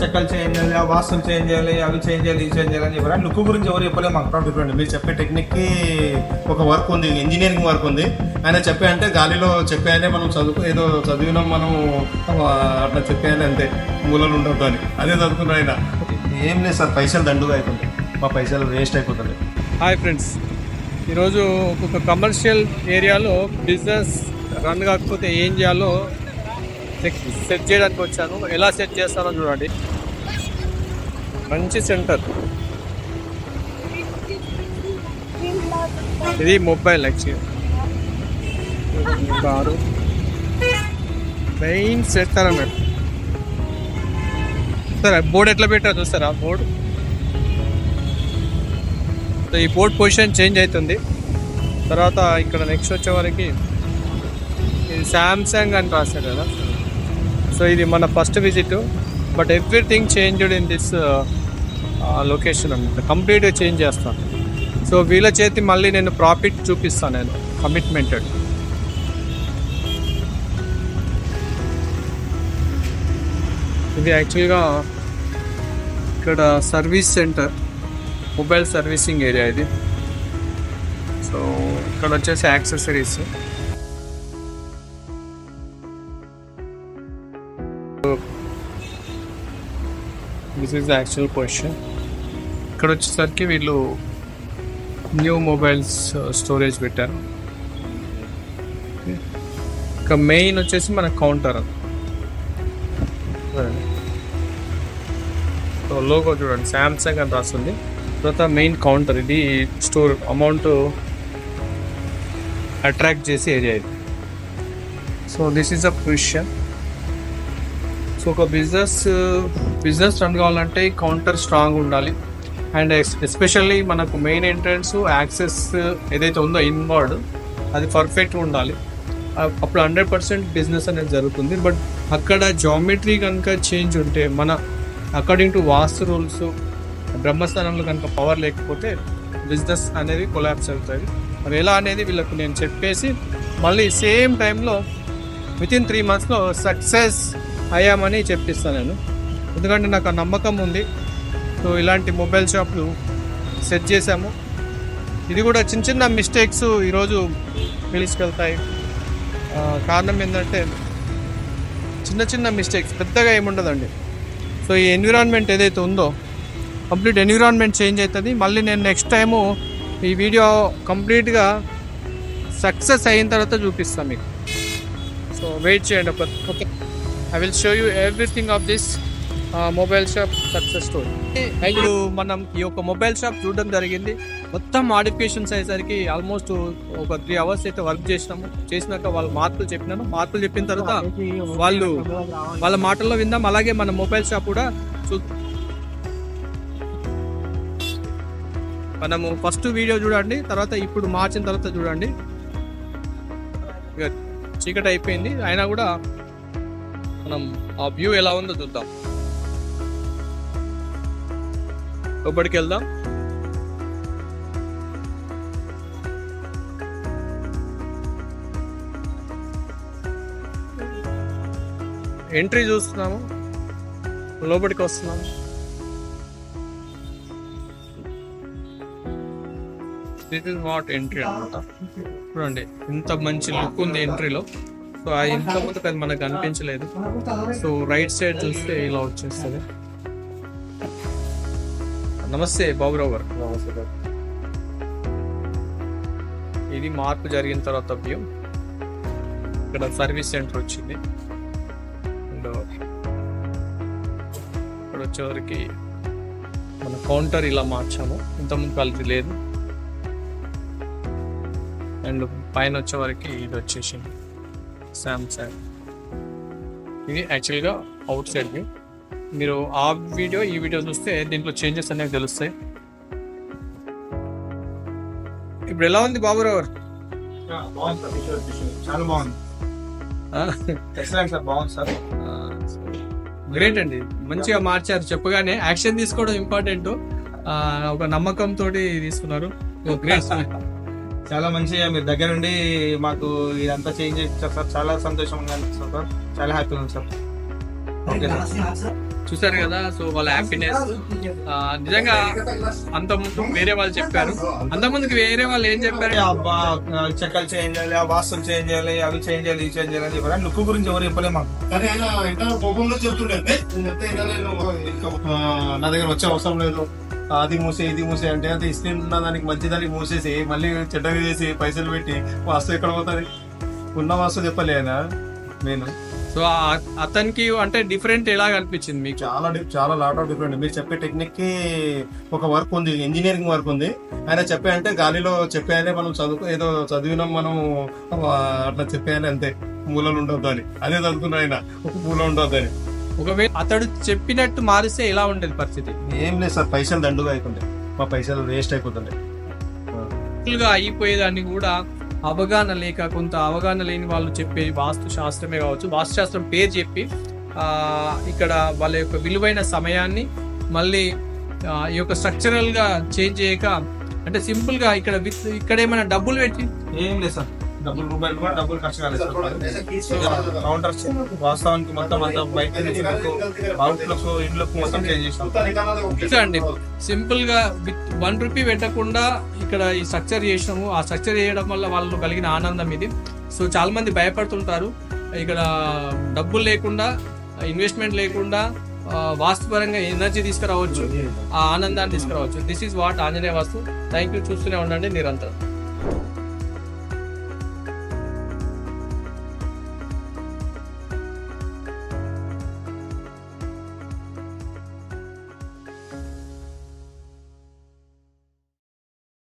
చెక్కలు చేంజ్ చేయాలి, ఆ వాస్తులు చేంజ్ చేయాలి, అవి చేంజ్ చేయాలి, ఇవి చేంజ్ చేయాలని చెప్పారు. లుక్ గురించి ఎవరు చెప్పలేదు మాకు. ప్రాబ్లం మీరు చెప్పే టెక్నిక్కి ఒక వర్క్ ఉంది, ఇంజనీరింగ్ వర్క్ ఉంది. ఆయన చెప్పే అంటే గాలిలో చెప్పేయాలి, మనం ఏదో చదివినాం మనం అట్లా చెప్పేయాలి అంతే, మూలలు ఉండదు అని అదే చదువుకున్నాం. ఆయన ఏం లేదు సార్, పైసలు దండుగా అవుతుంది, మా పైసలు వేస్ట్ అయిపోతుంది. హాయ్ ఫ్రెండ్స్, ఈరోజు ఒక కమర్షియల్ ఏరియాలో బిజినెస్ రన్ కాకపోతే ఏం చేయాలో సెట్ చేయడానికి వచ్చాను. ఎలా సెట్ చేస్తానో చూడండి. మంచి సెంటర్ ఇది. Mobile actually car main centre అన్నట్టు. సరే, బోర్డు ఎట్లా పెట్టారో చూస్తారా? బోర్డు, ఈ బోర్డ్ పొజిషన్ చేంజ్ అవుతుంది. తర్వాత ఇక్కడ నెక్స్ట్ వచ్చే వరకు ఇది శాంసంగ్ అని రాశారు కదా. సో ఇది మన first visit, but everything changed in this location అన్నమాట. కంప్లీట్గా చేంజ్ చేస్తాను. సో వీళ్ళ చేతి మళ్ళీ నేను ప్రాఫిట్ చూపిస్తాను, నేను కమిట్మెంటెడ్. ఇది యాక్చువల్గా ఇక్కడ service centre, mobile servicing area ఇది. సో ఇక్కడ వచ్చేసి accessories. This is the actual position. ఇక్కడ వచ్చేసరికి వీళ్ళు న్యూ మొబైల్స్ స్టోరేజ్ పెట్టారు. ఇక మెయిన్ వచ్చేసి మన కౌంటర్. సో లోగో చూడండి, శాంసంగ్ అని రాస్తుంది. తర్వాత మెయిన్ కౌంటర్, ఇది స్టోర్ అమౌంట్ అట్రాక్ట్ చేసే ఏరియా ఇది. So this is a position. So ఒక బిజినెస్ రన్ కావాలంటే కౌంటర్ స్ట్రాంగ్ ఉండాలి. అండ్ ఎస్పెషల్లీ మనకు మెయిన్ ఎంట్రన్స్ యాక్సెస్ ఏదైతే ఉందో ఇన్వర్డ్, అది పర్ఫెక్ట్గా ఉండాలి. అప్పుడు 100% బిజినెస్ అనేది జరుగుతుంది. బట్ అక్కడ జామెట్రీ కనుక చేంజ్ ఉంటే, మన అకార్డింగ్ టు వాస్తు రూల్స్, బ్రహ్మస్థానంలో కనుక పవర్ లేకపోతే బిజినెస్ అనేది కొలాప్స్ అవుతుంది. మరి ఎలా అనేది వీళ్ళకు నేను చెప్పేసి మళ్ళీ సేమ్ టైంలో వితిన్ 3 monthsలో సక్సెస్ అయ్యామని చెప్పిస్తాను నేను. ఎందుకంటే నాకు ఆ నమ్మకం ఉంది. సో ఇలాంటి మొబైల్ షాప్లు సెట్ చేశాము. ఇది కూడా చిన్న చిన్న మిస్టేక్స్ ఈరోజు పిలుచుకెళ్తాయి. కారణం ఏంటంటే చిన్న చిన్న మిస్టేక్స్, పెద్దగా ఏముండదండి. సో ఈ ఎన్విరాన్మెంట్ ఏదైతే ఉందో కంప్లీట్ ఎన్విరాన్మెంట్ చేంజ్ అవుతుంది. మళ్ళీ నేను నెక్స్ట్ టైము ఈ వీడియో కంప్లీట్గా సక్సెస్ అయిన తర్వాత చూపిస్తాను మీకు. సో వెయిట్ చేయండి. Okay, I will show you everything of this mobile shop success story. ఇప్పుడు మనం ఈ యొక్క మొబైల్ షాప్ చూడడం జరిగింది. మొత్తం మాడిఫికేషన్స్ అయ్యేసరికి ఆల్మోస్ట్ ఒక 3 hours అయితే వర్క్ చేసినాము. చేసినాక వాళ్ళు మార్పులు చెప్పినాను. మార్పులు చెప్పిన తర్వాత వాళ్ళ మాటల్లో విందాం. అలాగే మన మొబైల్ షాప్ కూడా మనము ఫస్ట్ వీడియో చూడండి, తర్వాత ఇప్పుడు మార్చిన తర్వాత చూడండి. ఇక చీకటి అయిపోయింది, అయినా కూడా మనం ఆ వ్యూ ఎలా ఉందో చూద్దాం. లోపలికి వెళ్దాం. ఎంట్రీ చూస్తున్నాము, లోపలికి వస్తున్నాము. దిస్ ఇస్ వాట్ ఎంట్రీ అనమాట. చూడండి ఇంత మంచి లుక్ ఉంది ఎంట్రీలో. సో ఆ ఇంత ముందుకు అది మనకు అనిపించలేదు. సో రైట్ సైడ్ చూస్తే ఇలా వచ్చేస్తుంది. నమస్తే బాబురావు గారు. ఇది మార్పు జరిగిన తర్వాత వ్యూ. ఇక్కడ సర్వీస్ సెంటర్ వచ్చింది. అండ్ ఇక్కడ వచ్చేవరకు మన కౌంటర్ ఇలా మార్చాము, ఇంతకుముందు క్వాలిటీ లేదు. అండ్ పైన వచ్చేవరకు ఇది వచ్చేసింది శాంసంగ్. ఇది యాక్చువల్గా అవుట్ సైడ్ వ్యూ. మీరు ఆ వీడియో ఈ వీడియో చూస్తే దీంట్లో చేంజెస్ అనేవి తెలుస్తాయి. ఇప్పుడు ఎలా ఉంది బాబురావు గారు? చాలా బాగుంది. బాగుంది సార్. గ్రేట్ అండి, మంచిగా మార్చారు. చెప్పగానే యాక్షన్ తీసుకోవడం ఇంపార్టెంట్. ఒక నమ్మకంతో తీసుకున్నారు. గ్రేట్. చాలా మంచిగా మీరు దగ్గర నుండి మాకు ఇదంతా చేంజ్ చేయించారు సార్. చాలా సంతోషంగా అనిపిస్తుంది సార్. చాలా హ్యాపీగా ఉంది సార్. Okay sir. చూసారు కదా. సో వాళ్ళ హ్యాపీనెస్ నిజంగా అంతకుముందు వేరే వాళ్ళు చెప్పారు, అంతకుముందుకు వేరే వాళ్ళు ఏం చెప్పారు, అబ్బా చెక్కలు చేంజ్ చేయాలి, ఆ వాస్తులు చేంజ్ చేయాలి, అవి చేంజ్ చేయాలి, ఇవి చేంజ్ చేయాలి అని చెప్పారు. లుక్ గురించి ఎవరు చెప్పలే మాకు. కానీ ఆయన ఇంకా కోపంలో చెప్తుండే, నా దగ్గర వచ్చే అవసరం లేదు, అది మూసే ఇది మూసే అంటే అది ఇస్తున్న దానికి మంచిదానికి మూసేసి మళ్ళీ చెడ్డగా చేసి పైసలు పెట్టి వాస్తు ఎక్కడ పోతుంది, ఉన్న వాస్తు చెప్పలే ఆయన నేను. సో అతనికి అంటే డిఫరెంట్ ఎలా అనిపించింది మీకు? చాలా లాట్ ఆఫ్ డిఫరెంట్. మీరు చెప్పే టెక్నిక్ కి ఒక వర్క్ ఉంది, ఇంజనీరింగ్ వర్క్ ఉంది. ఆయన చెప్పే అంటే గాలిలో చెప్పేయనే మనం ఏదో చదివినాం మనం అట్లా చెప్పేయని అంతే, మూలలు ఉండొద్దు అని. అదే చదువుకున్నా ఆయన, ఒక మూల ఉండొద్దు అని. ఒకవేళ అతడు చెప్పినట్టు మారిస్తే ఎలా ఉండేది పరిస్థితి? ఏం లేదు సార్, పైసలు దండుగా అయిపోతుండే, మా పైసలు వేస్ట్ అయిపోతుండే. అయిపోయేదాన్ని కూడా అవగాహన లేక, కొంత అవగాహన లేని వాళ్ళు చెప్పే వాస్తు శాస్త్రమే కావచ్చు, వాస్తు శాస్త్రం పేరు చెప్పి ఇక్కడ వాళ్ళ యొక్క విలువైన సమయాన్ని మళ్ళీ ఈ యొక్క స్ట్రక్చరల్ గా చేంజ్ చేయక, అంటే సింపుల్ గా ఇక్కడ ఏమైనా డబ్బులు పెట్టి ఏం లేదు సార్, రూపాయలు కూడా డబ్బులు ఖర్చు కాలేదు సార్. కౌంటర్ వాస్తవానికి మొత్తం అంతా బయట ఇంట్లోకి మొత్తం చేంజ్ చేసాం అండి. సింపుల్ గా విత్ 1 రూపీ పెట్టకుండా ఇక్కడ ఈ స్ట్రక్చర్ చేసినాము. ఆ స్ట్రక్చర్ చేయడం వల్ల వాళ్ళు కలిగిన ఆనందం ఇది. సో చాలా మంది భయపడుతుంటారు, ఇక్కడ డబ్బులు లేకుండా, ఇన్వెస్ట్మెంట్ లేకుండా వాస్తుపరంగా ఎనర్జీ తీసుకురావచ్చు, ఆ ఆనందాన్ని తీసుకురావచ్చు. This is what Anjaneya vastu. Thank you. చూస్తూనే ఉండండి నిరంతరం.